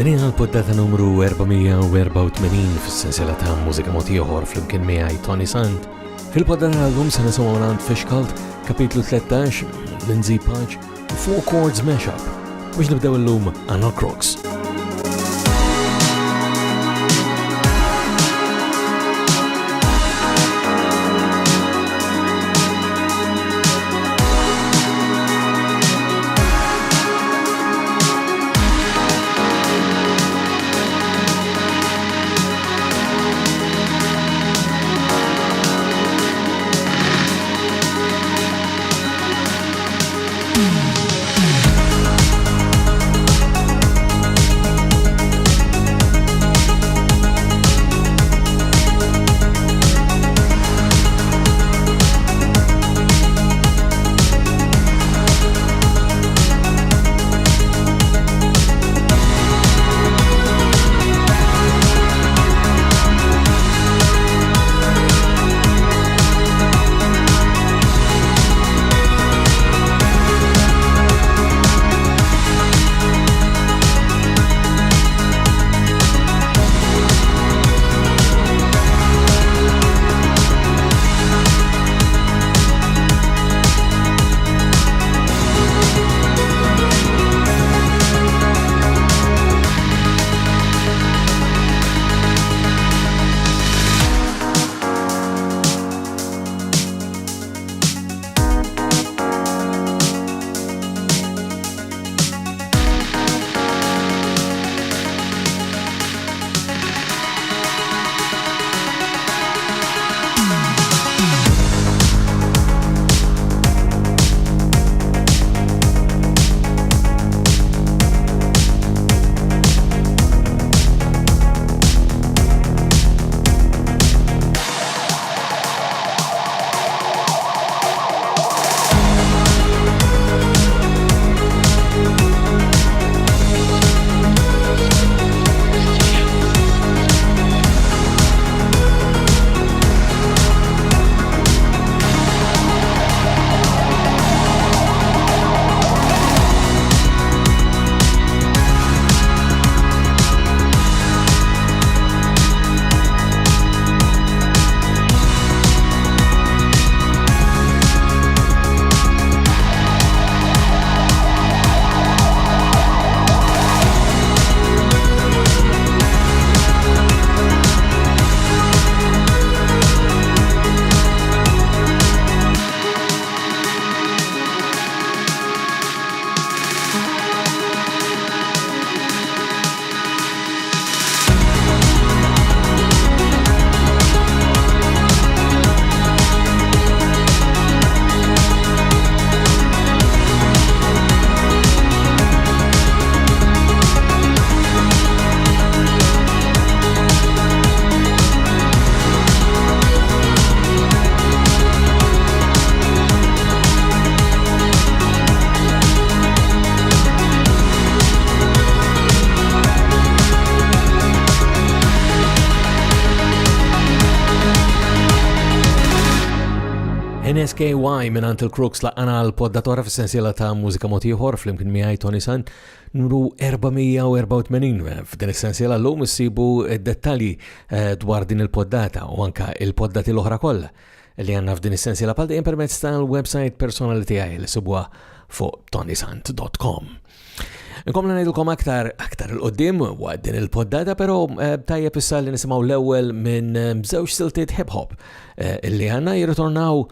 Din hija l-poddata numru 484 fis-sensiela ta' mużika mod ieħor flimkien miegħi Tony Sant. Fil-poddata llum se nisimgħu mingħand Fish Cult, kapitlu 13, Lindsay Pudge, Four Chords Mashup. Biex nibdew illum għandna Crooks. NSKY minant il-Crooks laqana l-poddatora fis-sensiela ta' mużika mod ieħor flimkien miegħi Tony Sant numru 484. F'din is-sensiela llum issibu dettalji dwar din il-poddata u anke il-poddati l-oħra kollha li għandna f'din is-sensiela bħal dejjem permezz tal-website personali tiegħi li sibuha fuq tonysant.com. Nkomplu ngħidulkom aktar il-qoddim waqt din il-poddata, però tajjeb issa li nisimgħu l-ewwel minn żewġ siltiet hip hop illi għandna jirritornaw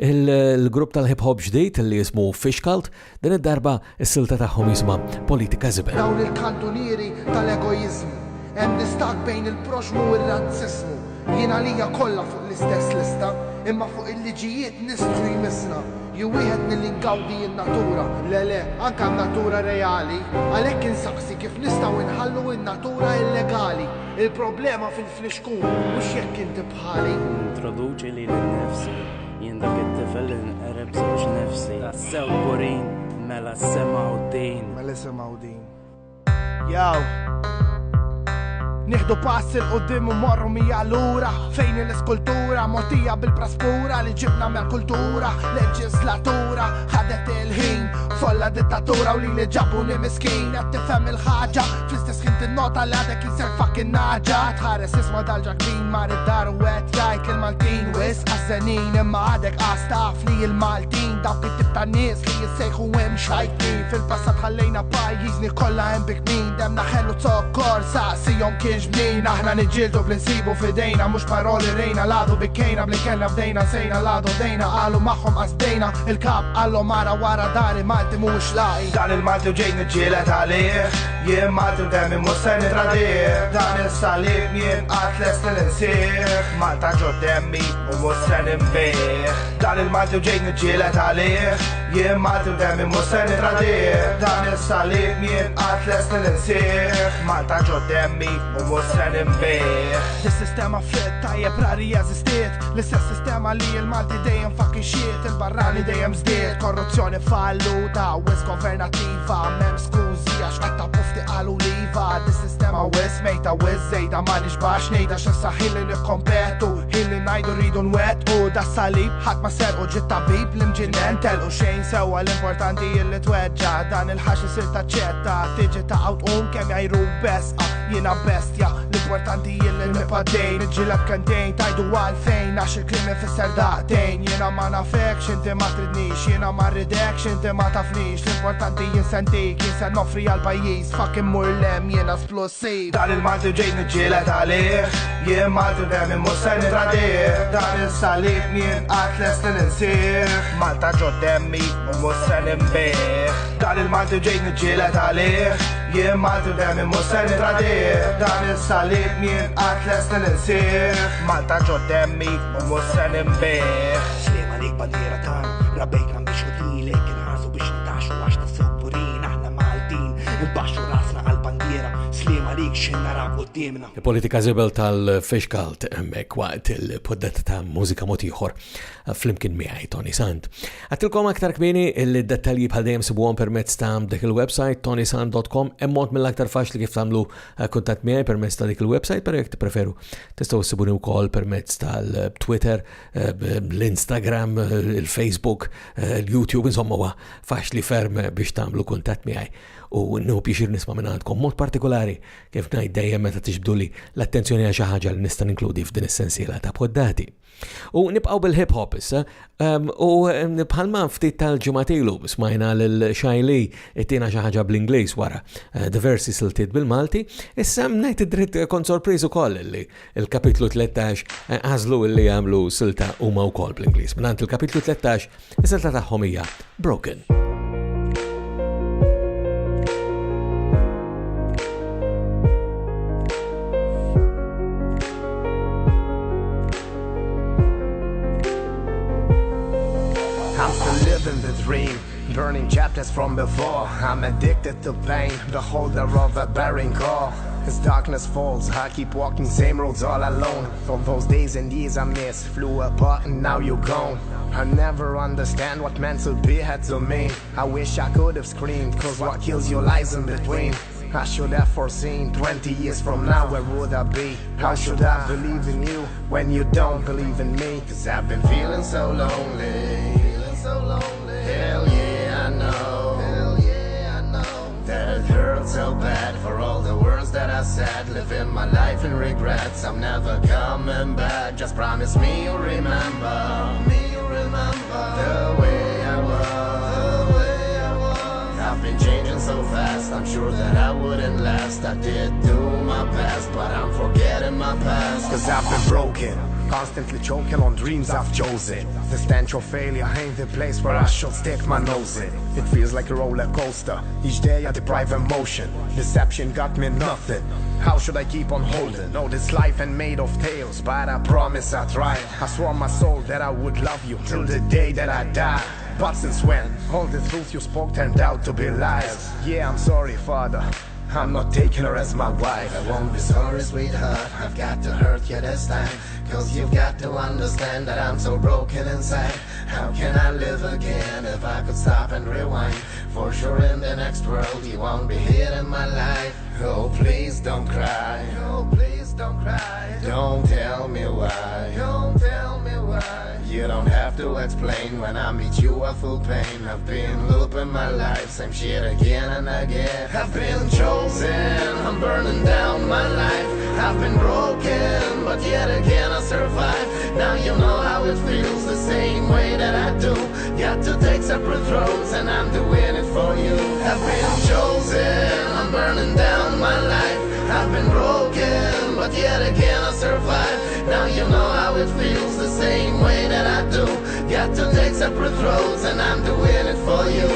il-grupp tal-hip hop ġdid li jismu Fish Cult, din id-darba s-silta tagħhom jisma' Politika Żibel. Dawn il-kantunieri tal-egoizmu hemm distak bejn il-proxmu u r-razzismu. Jiena lija kollha fuq l-istess lista, imma fuq il-liġijiet nistru jmissna. Ju wieħed nil-ingawdi in-natura, le, anka n-natura reali, għalhekk insaqsi kif nistgħu nħallu n-natura illegali. Il-problema fil-fliexkun, mhux jekk inti bħali. Introduċi li l-nifsi, jien dak it-tifel li nqereb żewġ nifsi. Tassew burin, mela semgħu din. Jaw. Nieħdu pass il-qoddim u morru mija lura fejn l-iskultura motija bil-praspura li ġibna mill-kultura leġislatura ħadet il-ħin Folla dittatura u li ġabuni miskin Qed tifhem il-ħaġa fl-istess ħin tinnota li għadek jisir fucking naġa Tħares isma dal-ġaklin mar id-dar u għet jgħid il-Maltin Wis għazzenin imma għadek għastaf li il-Maltin Dawk it-tip ta' nies li jissejħu hemm xajtin Fil-passat ħallejna pajjiżni kollha hemm bikmin Demna ħellu zokkor saqsihom kien ġbnin Aħna niġġieldu bl-insibu f'idejna mhux paroli rejna Ladu bikkejna bli kellna f'dejna sejna ladu dejna Qalu magħhom qasdejna il-kap għallu mara wara dari Malti mhux laqi Dan il-Malti u ġejn niġġielet għalih Jien Malti u demmi mhux se nitradih Dan is-salib jien qatt lest l-insieħ Malta ġo demmi u mhux se nimbih Dan il-Malti u ġejn niġġielet għalih Jien Malti u demmi mhux se nitradih Dan is-salib jien qatt lest l-insieħ Malta ġo demmi u mhux se nimbih Is-sistema fit tajjeb rari jeżistiet L-istess sistema li il-Malti dejjem fucking shit Il-barrani dejjem żdied Korruzzjoni falluta wis governativa M'hemm skużi għax qatt ta' pufti qalu liva Dis-sistema wis mejta wis żejda ma nixbax ngħidha x'issa ħilli nikkompetu ħilli ngħidu rridu nwettqu das-salib ħadd ma serqu ġiet tabib l-imġinnen telqu xejn sewwa l-importanti illi tweġġa' dan il-ħax isir taċċetta tiġi taqgħu tqum kemm jgħiru besqa jiena bestja l-importanti illi nibqa' dejn iġġielek kentejn tajdu għalfejn għax il-klim ifisser daqtejn jiena ma nafekx inti ma tridnix jiena ma rridekx inti ma tafnix l-importanti jinsentik jinsen nofri għal-pajjiż fucking murlem jiena splussiv Dan il-Malti u ġejn niġġielet għalih Jien Malti u demmi mhux se nitradih Dan is-salib jien qatt lest l-insieħ Malta ġo demmi u mhux se nimbih Dan il-Malti u ġejn niġġielet għalih Jien Malti u demmi mhux se nitradih Dan is-salib jien qatt lest l-insieħ Malta ġo demmi u mhux se nimbih Sliem għalik bandiera tan Rabbejk biex udilek Inħarsu biex ntaxu għax ta' sobburin Aħna Maltin il-baxxu rasna għal-bandiera Sliem għalik xin naraw qudiemna Il-politika zibel tal-Fishkalt emmek waqt il-poddet ta' mużika motiħor flimkien miegħi Tony Sant. Għattilkom aktar kmini il-dettalji bħal dejjem sibuhom permezz ta' dik il-website tonysant.com emmont mill-aktar faċli kif tagħmlu kuntatt miegħi permezz ta' dik il-website per jekk tippreferu tistgħu ssibuni wkoll permezz tal-Twitter, l-Instagram, il-Facebook, il-YouTube, insomma huwa faċli ferm biex tagħmlu kuntatt miegħi. U n-nu biex nisma' minn għandkom mod partikolari kif ngħid dejjem meta tiġbduli l-attenzjoni għal xi ħaġa li nista' ninkludi f'din is-sensiela ta' poddati. U nibqgħu bil-hip hop issa, u bħalma ftit tal-ġimgħatilu smajna lil Shiley ittina xi ħaġa bl-Ingliż wara diversi siltiet bil-Malti, issa ngħid id-dritt kont sorpriż ukoll li il-kapitlu 13 għażlu li jagħmlu silta huma wkoll bl-Ingliż. Mingħand il-kapitlu 13 is-silta tagħhom hija Broken. Living the dream, burning chapters from before. I'm addicted to pain, the holder of a bearing core. As darkness falls, I keep walking same roads all alone. From those days and years I miss, flew apart and now you're gone. I never understand what meant to be had to me. I wish I could have screamed, cause what kills you lies in between. I should have foreseen 20 years from now, where would I be? How should I believe in you when you don't believe in me? Cause I've been feeling so lonely. So lonely. Hell yeah, I know. Hell yeah, I know. That it hurt so bad for all the words that I said. Living my life in regrets. I'm never coming back. Just promise me you'll remember. Me you'll remember the way I was. The way I was. I've been changing so fast. I'm sure that I wouldn't last. I did do my best, but I'm forgetting my past. Cause I've been broken. Constantly choking on dreams I've chosen. The stench of failure ain't the place where I should stick my nose in. It feels like a roller coaster. Each day I deprive emotion. Deception got me nothing. How should I keep on holding? No, this life ain't made of tales, but I promise I tried. I swore my soul that I would love you till the day that I die. But since when? All the truth you spoke turned out to be lies. Yeah, I'm sorry, Father. I'm not taking her as my wife. I won't be sorry, sweetheart. I've got to hurt you this time. Cause you've got to understand that I'm so broken inside. How can I live again if I could stop and rewind? For sure in the next world you won't be here in my life. Oh please don't cry. Oh please don't cry. Don't tell me why. Don't tell me why. You don't have have to explain. When I meet you I feel pain. I've been looping my life, same shit again and again. I've been chosen, I'm burning down my life. I've been broken, but yet again I survive. Now you know how it feels, the same way that I do. Got to take separate roads and I'm doing it for you. I've been chosen, I'm burning down my life. I've been broken, but yet again I survive. Now you know how it feels, the same way that I do. Got to take separate roads and I'm doing it for you.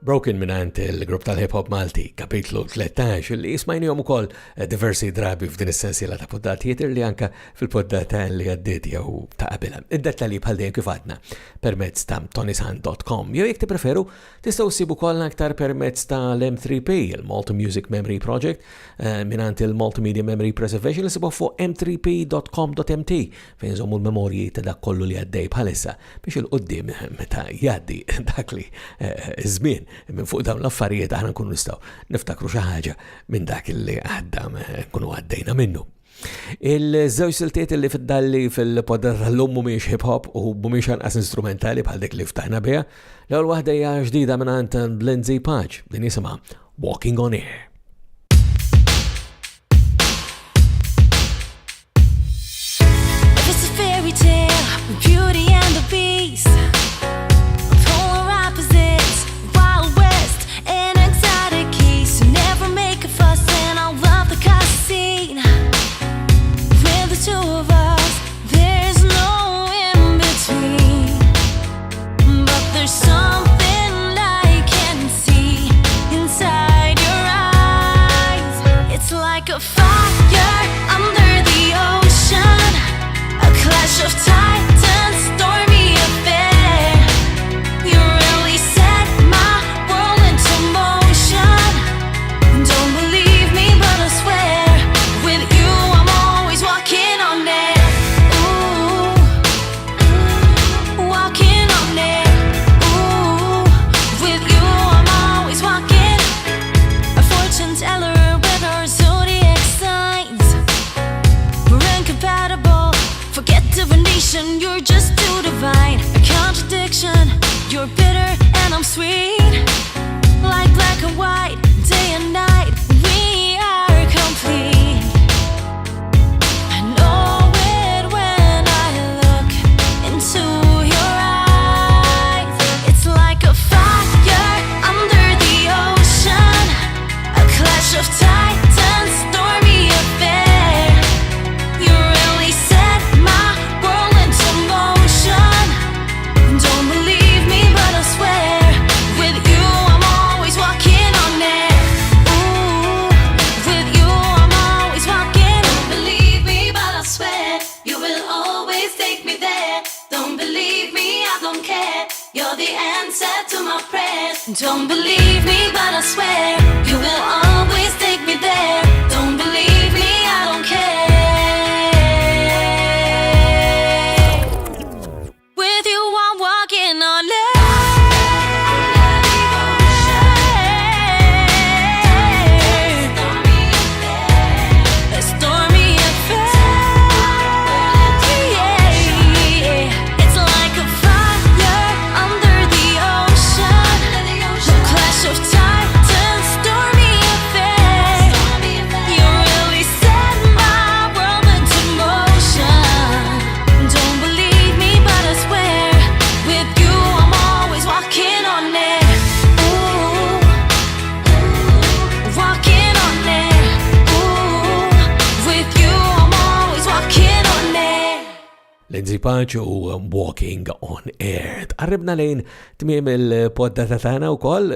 Broken minant il-grupp tal-hip-hop Malti, kapitlu 13, li jismajnijom u koll diversi drabi f'din essenzjela ta' poddat, jietir li anka fil-poddata li għaddit jew ta' qabila. Id-dettali bħal dejjem kif għadna permezz ta' tonysan.com. Jew jekk preferu tistgħu ssibu koll aktar permezz ta' l-M3P, il-Multi Music Memory Project, minant il-Multimedia Memory Preservation li sibu fuq m3p.com.mt fejn żommu l-memorji ta' dak kollu li għaddej bħalissa biex il-qoddim meta jgħaddi dak li żmien minn fuq dawn l-affarijiet aħna nkunu nistgħu niftakru xi ħaġa minn dak li għadda nkunu għaddejna minnu. Il-żewġ siltiet li fid-dalli fil-podda tal-lum mhumiex hip hop u mhumiex anqas instrumentali bħal dik li ftaħna biha. L-ewwel waħda hija ġdida mingħand Lindsay Patch din jisimha Walking on Air. If it's a fairy tale with Beauty and the Beast, two of us, there's no in between, but there's something I can see inside your eyes. It's like a fire under the ocean, a clash of titans, stormy affair. You really set my world into motion. Don't believe me, but I swear, with you I'm always walking. You're just too divine, a contradiction. You're bitter and I'm sweet, like black and white, day and night. We are complete. I know it when I look into your eyes. It's like a fire under the ocean, a clash of titans, stormy affair. You really set my world into motion. Don't believe me, but I swear, with you I'm always walking on air. Ooh, with you I'm always walking. Don't believe me, but I swear, you will always take me there. Don't believe me, I don't care. You're the answer to my prayers. Don't believe me, but I swear, you will always take me there. Don't believe me, I don't care. With you I'm walking on air. A stormy affair. Yeah. It's like a fire under the ocean, a clash of titans, stormy affair. You really set my world into motion. Don't believe me, but I swear, with you I'm always walking on air. Ooh, walking on air. Ooh, with you I'm always walking on air. Lindsay Patch u Walking on Air. Tqarribna lejn tmiem il-poddata tagħna wkoll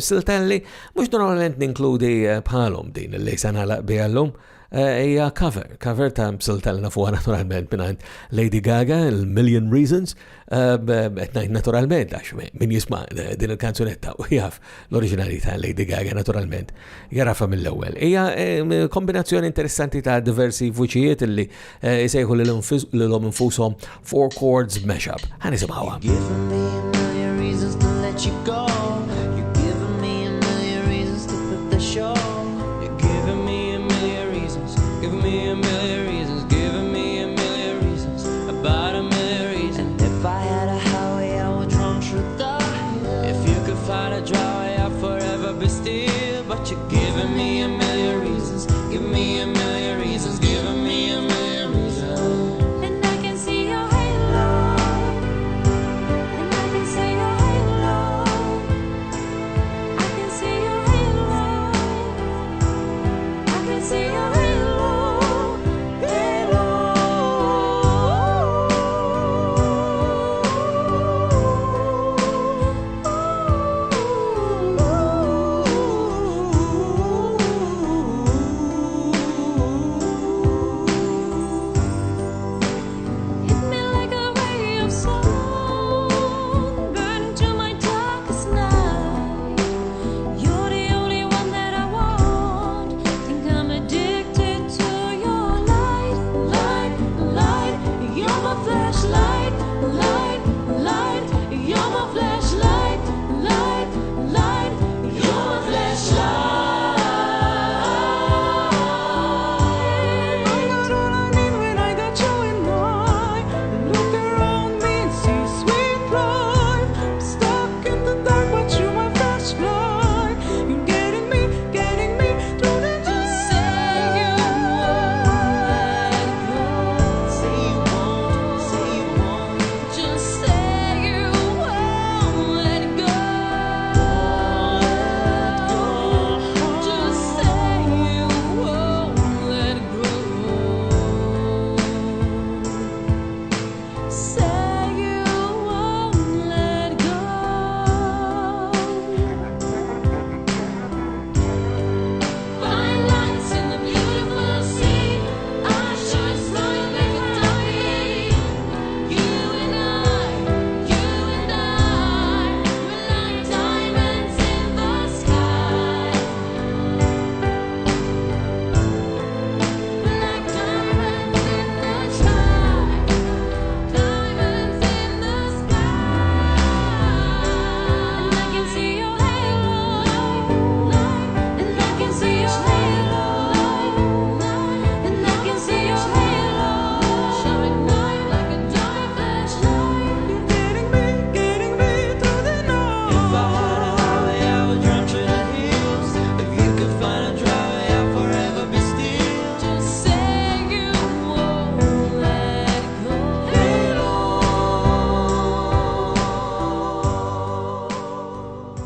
siltan li mhux normalment ninkludi bħalhom din li se nagħlaq biha llum. Hija cover ta' silta li nafuha naturalment mingħand Lady Gaga, il-Million Reasons, ngħid naturalment għax min jisma' din il-kanzunetta u jaf l-oriġinali ta' Lady Gaga naturalment jarafha mill-ewwel. Hija kombinazzjoni interessanti ta' diversi vuċijiet li jsejħu lilhom infushom four chords mashup. Ħanisimgħuha. Giving me a million reasons to let you go.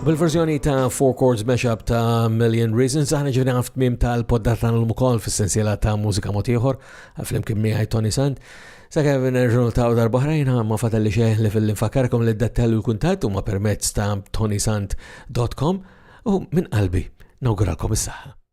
Bil-verżjoni ta' Four Chords Mashup ta' Million Reasons aħna ġivna f'tmiem tal-poddatana l-mukol fis-sensiela ta' mużika motiħor flimkien miegħi Tony Sant. Sakemm nerġgħu ta' darbohra ma fatelli xejn li fil-infakarkom li d-dettalju l-kuntatt huma permezz ta' tonysant.com u minn qalbi nawguralkom is-saħħa.